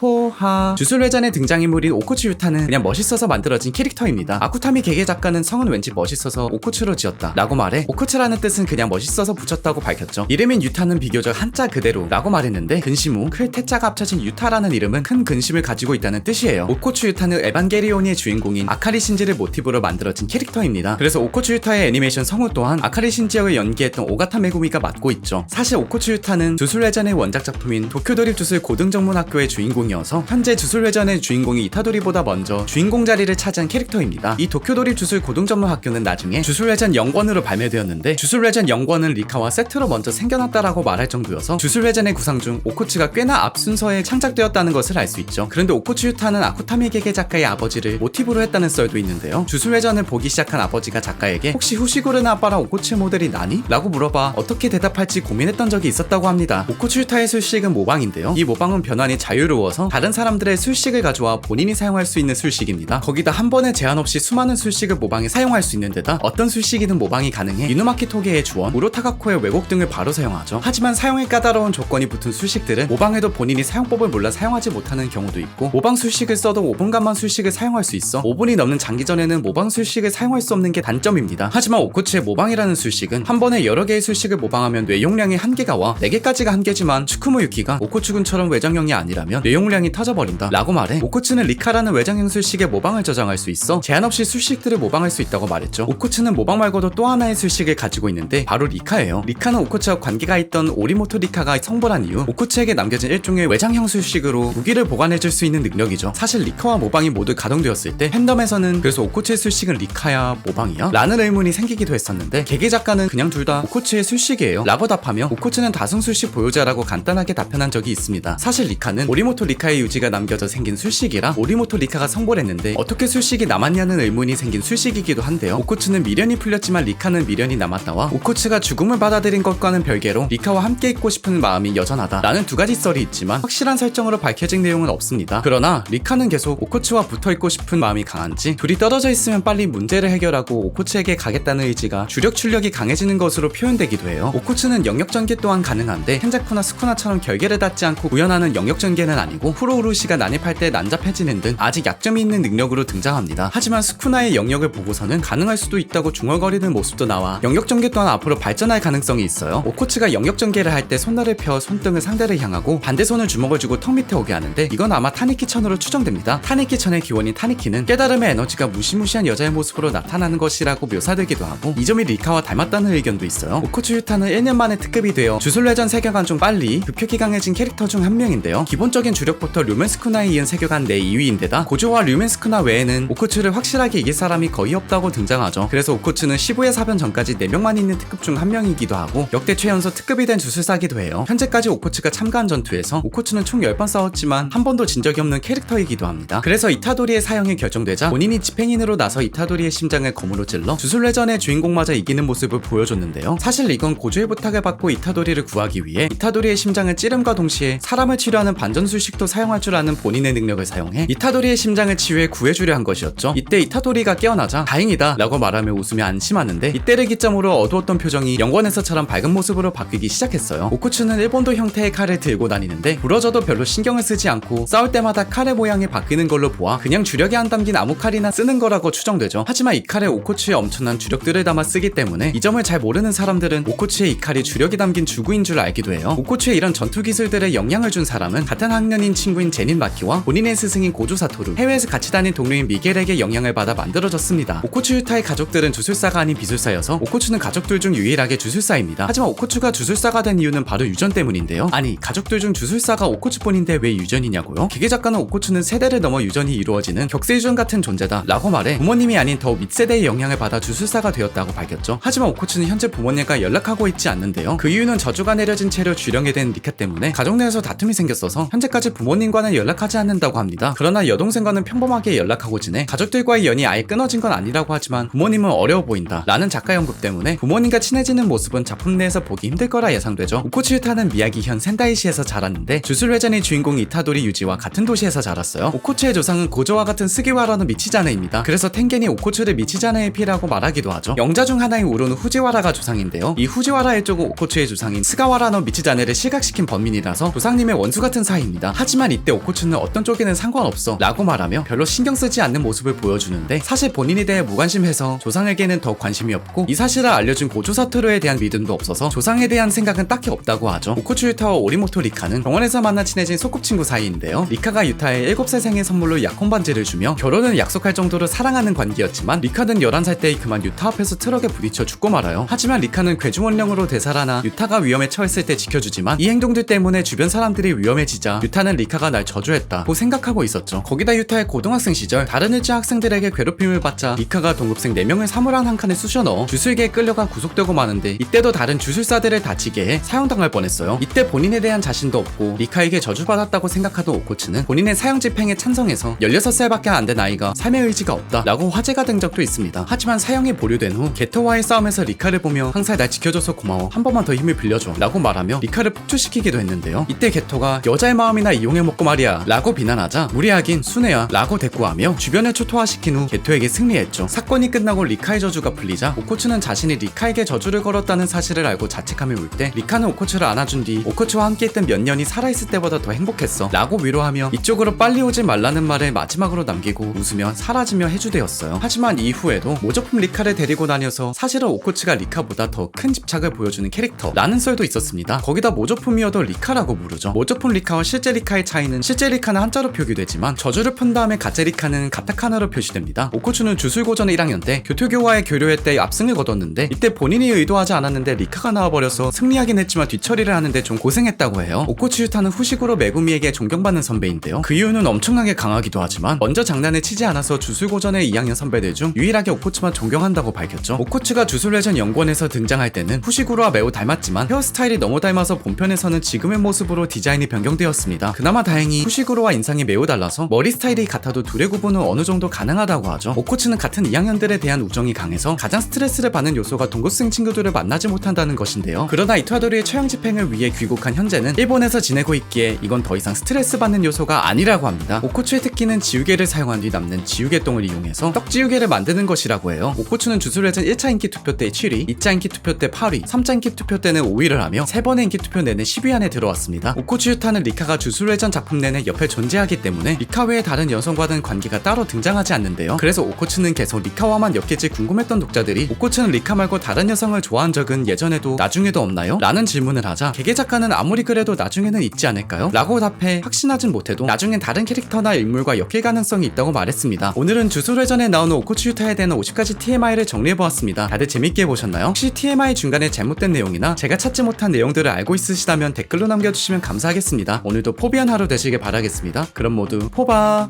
포하 주술회전의 등장인물인 오코츠 유타는 그냥 멋있어서 만들어진 캐릭터입니다. 아쿠타미 게게 작가는 성은 왠지 멋있어서 오코츠로 지었다 라고 말해 오코츠라는 뜻은 그냥 멋있어서 붙였다고 밝혔죠. 이름인 유타는 비교적 한자 그대로 라고 말했는데 근심 후 클 태자가 합쳐진 유타라는 이름은 큰 근심을 가지고 있다는 뜻이에요. 오코츠 유타는 에반게리온의 주인공인 아카리 신지를 모티브로 만들어진 캐릭터입니다. 그래서 오코츠 유타의 애니메이션 성우 또한 아카리 신지역을 연기했던 오가타 메구미가 맡고 있죠. 사실 오코츠 유타는 주술회전의 원작 작품인 도쿄도립 주술 고등전문학교의 주인공 이어서 현재 주술회전의 주인공이 이타도리보다 먼저 주인공 자리를 차지한 캐릭터입니다. 이 도쿄도립 주술 고등전문학교는 나중에 주술회전 영권으로 발매되었는데 주술회전 영권은 리카와 세트로 먼저 생겨났다라고 말할 정도여서 주술회전의 구상 중 오코츠가 꽤나 앞 순서에 창작되었다는 것을 알 수 있죠. 그런데 오코츠 유타는 아쿠타미 게게 작가의 아버지를 모티브로 했다는 썰도 있는데요. 주술회전을 보기 시작한 아버지가 작가에게 혹시 후시구르나 아빠랑 오코츠 모델이 나니? 라고 물어봐 어떻게 대답할지 고민했던 적이 있었다고 합니다. 오코츠 유타의 술식은 모방인데요. 이 모방은 변환이 자유로워서 다른 사람들의 술식을 가져와 본인이 사용할 수 있는 술식입니다. 거기다 한 번에 제한 없이 수많은 술식을 모방해 사용할 수 있는 데다 어떤 술식이든 모방이 가능해 이누마키 토게의 주원, 우로타가코의 왜곡 등을 바로 사용하죠. 하지만 사용에 까다로운 조건이 붙은 술식들은 모방해도 본인이 사용법을 몰라 사용하지 못하는 경우도 있고 모방 술식을 써도 5분간만 술식을 사용할 수 있어 5분이 넘는 장기전에는 모방 술식을 사용할 수 없는 게 단점입니다. 하지만 오코츠의 모방이라는 술식은 한 번에 여러 개의 술식을 모방하면 뇌용량이 한계가 와 4개까지가 한계지만 추쿠모 유키가 오코츠군처럼 외장형이 아니라면 뇌용량이 터져버린다 라고 말해 오코츠는 리카라는 외장형 술식의 모방을 저장할 수 있어 제한 없이 술식들을 모방할 수 있다고 말했죠. 오코츠는 모방 말고도 또 하나의 술식을 가지고 있는데 바로 리카예요. 리카는 오코츠와 관계가 있던 오리모토 리카가 성불한 이후 오코츠에게 남겨진 일종의 외장형 술식으로 무기를 보관해줄 수 있는 능력이죠. 사실 리카와 모방이 모두 가동되었을 때 팬덤에서는 그래서 오코츠의 술식은 리카야 모방이야? 라는 의문이 생기기도 했었는데 게게 작가는 그냥 둘 다 오코츠의 술식이에요 라고 답하며 오코츠는 다승 술식 보유자라고 간단하게 답변한 적이 있습니다. 사실 리카는 오리모토 리카의 유지가 남겨져 생긴 술식이라 오리모토 리카가 성불했는데 어떻게 술식이 남았냐는 의문이 생긴 술식이기도 한데요. 오코츠는 미련이 풀렸지만 리카는 미련이 남았다와 오코츠가 죽음을 받아들인 것과는 별개로 리카와 함께 있고 싶은 마음이 여전하다 라는 두 가지 썰이 있지만 확실한 설정으로 밝혀진 내용은 없습니다. 그러나 리카는 계속 오코츠와 붙어있고 싶은 마음이 강한지 둘이 떨어져 있으면 빨리 문제를 해결하고 오코츠에게 가겠다는 의지가 주력 출력이 강해지는 것으로 표현되기도 해요. 오코츠는 영역 전개 또한 가능한데 켄자쿠나 스쿠나처럼 결계를 닿지 않고 구현하는 영역 전개는 아니고 후로우루시가 난입할 때 난잡해지는 등 아직 약점이 있는 능력으로 등장합니다. 하지만 스쿠나의 영역을 보고서는 가능할 수도 있다고 중얼거리는 모습도 나와 영역 전개 또한 앞으로 발전할 가능성이 있어요. 오코츠가 영역 전개를 할 때 손날을 펴 손등을 상대를 향하고 반대 손을 주먹을 쥐고 턱 밑에 오게 하는데 이건 아마 타니키천으로 추정됩니다. 타니키천의 기원인 타니키는 깨달음의 에너지가 무시무시한 여자의 모습으로 나타나는 것이라고 묘사되기도 하고 이 점이 리카와 닮았다는 의견도 있어요. 오코츠 유타는 1년 만에 특급이 되어 주술회전 세계관 중 빨리 급격히 강해진 캐릭터 중 한 명인데요. 기본적인 주력부터 류멘스쿠나에 이은 세계관 내 2위인데다 고조와 류멘스쿠나 외에는 오코츠를 확실하게 이길 사람이 거의 없다고 등장하죠. 그래서 오코츠는 시부야 사변 전까지 4명만 있는 특급 중 한 명이기도 하고 역대 최연소 특급이 된 주술사기도 해요. 현재까지 오코츠가 참가한 전투에서 오코츠는 총 10번 싸웠지만 한 번도 진 적이 없는 캐릭터이기도 합니다. 그래서 이타도리의 사형이 결정되자 본인이 집행인으로 나서 이타도리의 심장을 검으로 찔러 주술회전의 주인공마저 이기는 모습을 보여줬는데요. 사실 이건 고조의 부탁을 받고 이타도리를 구하기 위해 이타도리의 심장을 찌름과 동시에 사람을 치료하는 반전술식도 사용할 줄 아는 본인의 능력을 사용해 이타도리의 심장을 치유해 구해주려 한 것이었죠. 이때 이타도리가 깨어나자 다행이다 라고 말하며 웃으며 안심하는데 이때를 기점으로 어두웠던 표정이 영권에서처럼 밝은 모습으로 바뀌기 시작했어요. 오코츠는 일본도 형태의 칼을 들고 다니는데 부러져도 별로 신경을 쓰지 않고 싸울 때마다 칼의 모양이 바뀌는 걸로 보아 그냥 주력이 안 담긴 아무 칼이나 쓰는 거라고 추정되죠. 하지만 이 칼에 오코츠의 엄청난 주력들을 담아 쓰기 때문에 이 점을 잘 모르는 사람들은 오코츠의 이 칼이 주력이 담긴 주구인 줄 알기도 해요. 오코츠의 이런 전투 기술들에 영향을 준 사람은 같은 학년인 친구인 제닌 마키와 본인의 스승인 고조 사토루, 해외에서 같이 다닌 동료인 미겔에게 영향을 받아 만들어졌습니다. 오코츠 유타의 가족들은 주술사가 아닌 비술사여서 오코츠는 가족들 중 유일하게 주술사입니다. 하지만 오코츠가 주술사가 된 이유는 바로 유전 때문인데요. 아니 가족들 중 주술사가 오코츠뿐인데 왜 유전이냐고요? 기계 작가는 오코츠는 세대를 넘어 유전이 이루어지는 격세유전 같은 존재다 라고 말해 부모님이 아닌 더 윗세대의 영향을 받아 주술사가 되었다고 밝혔죠. 하지만 오코츠는 현재 부모님과 연락하고 있지 않는데요. 그 이유는 저주가 내려진 채로 주령이 된 리카 때문에 가족 내에서 다툼이 생겼어서 현재까지 부모님과는 연락하지 않는다고 합니다. 그러나 여동생과는 평범하게 연락하고 지내 가족들과의 연이 아예 끊어진 건 아니라고 하지만 부모님은 어려워 보인다 라는 작가 연구 때문에 부모님과 친해지는 모습은 작품 내에서 보기 힘들 거라 예상되죠. 오코츠 유타는 미야기현 센다이시에서 자랐는데 주술회전의 주인공 이타도리 유지와 같은 도시에서 자랐어요. 오코츠의 조상은 고조와 같은 스기와라노 미치자네입니다. 그래서 텐겐이 오코츠를 미치자네의 피라고 말하기도 하죠. 영자 중 하나인 우로노 후지와라가 조상인데요. 이 후지와라의 쪽은 오코츠의 조상인 스가와라노 미치자네를 실각시킨 범인이라서 조상님의 원수 같은 사이입니다. 하지만 이때 오코츠는 어떤 쪽에는 상관없어 라고 말하며 별로 신경 쓰지 않는 모습을 보여주는데 사실 본인에 대해 무관심해서 조상에게는 더 관심이 없고 이 사실을 알려준 고조 사토루에 대한 믿음도 없어서 조상에 대한 생각은 딱히 없다고 하죠. 오코츠 유타와 오리모토 리카는 병원에서 만나 친해진 소꿉친구 사이인데요. 리카가 유타의 7살 생일 선물로 약혼 반지를 주며 결혼을 약속할 정도로 사랑하는 관계였지만 리카는 11살 때 그만 유타 앞에서 트럭에 부딪혀 죽고 말아요. 하지만 리카는 괴주원령으로 되살아나 유타가 위험에 처했을 때 지켜주지만 이 행동들 때문에 주변 사람들이 위험해지자 유타는 리카가 날 저주했다고 생각하고 있었죠. 거기다 유타의 고등학생 시절 다른 일제 학생들에게 괴롭힘을 받자 리카가 동급생 4명을 사물함 한 칸에 쑤셔넣어 주술계에 끌려가 구속되고 마는데 이때도 다른 주술사들을 다치게 해 사형당할 뻔했어요. 이때 본인에 대한 자신도 없고 리카에게 저주받았다고 생각하던 오코츠는 본인의 사형 집행에 찬성해서 16살밖에 안 된 아이가 삶의 의지가 없다 라고 화제가 된 적도 있습니다. 하지만 사형이 보류된 후 게토와의 싸움에서 리카를 보며 항상 날 지켜줘서 고마워, 한 번만 더 힘을 빌려줘 라고 말하며 리카를 폭주시키기도 했는데요. 이때 게토가 여자의 마음이나 이용해먹고 말이야 라고 비난하자 무리하긴 순애야 라고 대꾸하며 주변을 초토화시킨 후 게토에게 승리했죠. 사건이 끝나고 리카의 저주가 풀리자 오코츠는 자신이 리카에게 저주를 걸었다는 사실을 알고 자책하며 울 때 리카는 오코츠를 안아준 뒤 오코츠와 함께했던 몇 년이 살아있을 때보다 더 행복했어 라고 위로하며 이쪽으로 빨리 오지 말라는 말을 마지막으로 남기고 웃으며 사라지며 해주되었어요. 하지만 이후에도 모조품 리카를 데리고 다녀서 사실은 오코츠가 리카보다 더 큰 집착을 보여주는 캐릭터라는 썰도 있었습니다. 거기다 모조품이어도 리카라고 부르죠. 모조품 리카와 실제 리카의 차이는 실제 리카는 한자로 표기되지만 저주를 푼 다음에 가짜 리카는 가타카나로 표시됩니다. 오코츠는 주술고전 1학년 때 교토교와의 교류회 때 압승을 거뒀는데 이때 본인이 의도하지 않았는데 리카가 나와버려서 승리하긴 했지만 뒤처리를 하는데 좀 고생했다고 해요. 오코츠 유타는 후식으로 메구미에게 존경받는 선배인데요. 그 이유는 엄청나게 강하기도 하지만 먼저 장난을 치지 않아서 주술고전의 2학년 선배들 중 유일하게 오코츠만 존경한다고 밝혔죠. 오코츠가 주술레전 연구원에서 등장할 때는 후시구로와 매우 닮았지만 헤어스타일이 너무 닮아서 본편에서는 지금의 모습으로 디자인이 변경되었습니다. 그나마 다행히 후시구로와 인상이 매우 달라서 머리 스타일이 같아도 둘의 구분은 어느 정도 가능하다고 하죠. 오코츠는 같은 2학년들에 대한 우정이 강해서 가장 스트레스를 받는 요소가 동급생 친구들을 만나지 못한다는 것인데요. 그러나 이토하도리의 처형 집행을 위해 귀국한 현재는 일본에서 지내고 있기에 이건 더 이상 스트레스 받는 요소가 아니라고 합니다. 오코츠의 특기는 지우개를 사용한 뒤 남는 지우개 똥을 이용해서 떡지우개를 만드는 것이라고 해요. 오코츠는 주술레전 1차 인기 투표 때 7위, 2차 인기 투표 때 8위, 3차 인기 투표 때는 5위를 하며 3번의 인기 투표 내내 10위 안에 들어왔습니다. 오코츠 유타는 리카가 주술레전 작품 내내 옆에 존재하기 때문에 리카 외의 다른 여성과는 관계가 따로 등장하지 않는데요. 그래서 오코츠는 계속 리카와만 엮일지 궁금했던 독자들이 오코츠는 리카 말고 다른 여성을 좋아한 적은 예전에도 나중에도 없나요? 라는 질문을 하자 개개 작가는 아무리 그래도 나중에는 있지 않을까요? 라고 답해 확신하진 못해도 나중엔 다른 캐릭터나 인물과 엮일 가능성이 있다고 말했습니다. 오늘은 주술회전에 나오는 오코츠 유타에 대한 50가지 TMI를 정리해보았습니다. 다들 재밌게 보셨나요? 혹시 TMI 중간에 잘못된 내용이나 제가 찾지 못한 내용들을 알고 있으시다면 댓글로 남겨주시면 감사하겠습니다. 오늘도 포비한 하루 되시길 바라겠습니다. 그럼 모두 포바!